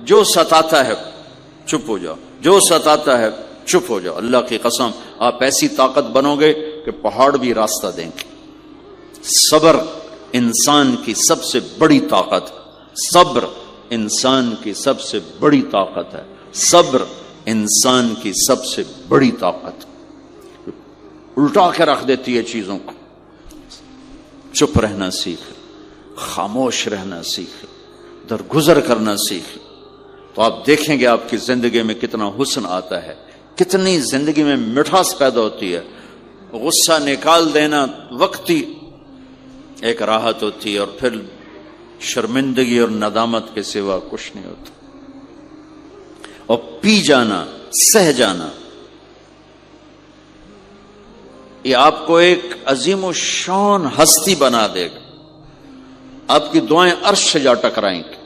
جو ستاتا ہے چپ ہو جاؤ، جو ستاتا ہے چپ ہو جاؤ. اللہ کی قسم آپ ایسی طاقت بنو گے کہ پہاڑ بھی راستہ دیں گے. صبر انسان کی سب سے بڑی طاقت، صبر انسان کی سب سے بڑی طاقت ہے. صبر انسان کی سب سے بڑی طاقت الٹا کے رکھ دیتی ہے چیزوں کو. چپ رہنا سیکھ، خاموش رہنا سیکھ، درگزر کرنا سیکھ، تو آپ دیکھیں گے آپ کی زندگی میں کتنا حسن آتا ہے، کتنی زندگی میں مٹھاس پیدا ہوتی ہے. غصہ نکال دینا وقتی ایک راحت ہوتی ہے، اور پھر شرمندگی اور ندامت کے سوا کچھ نہیں ہوتا. اور پی جانا، سہ جانا، یہ آپ کو ایک عظیم و شان ہستی بنا دے گا. آپ کی دعائیں عرش سے جا ٹکرائیں گی.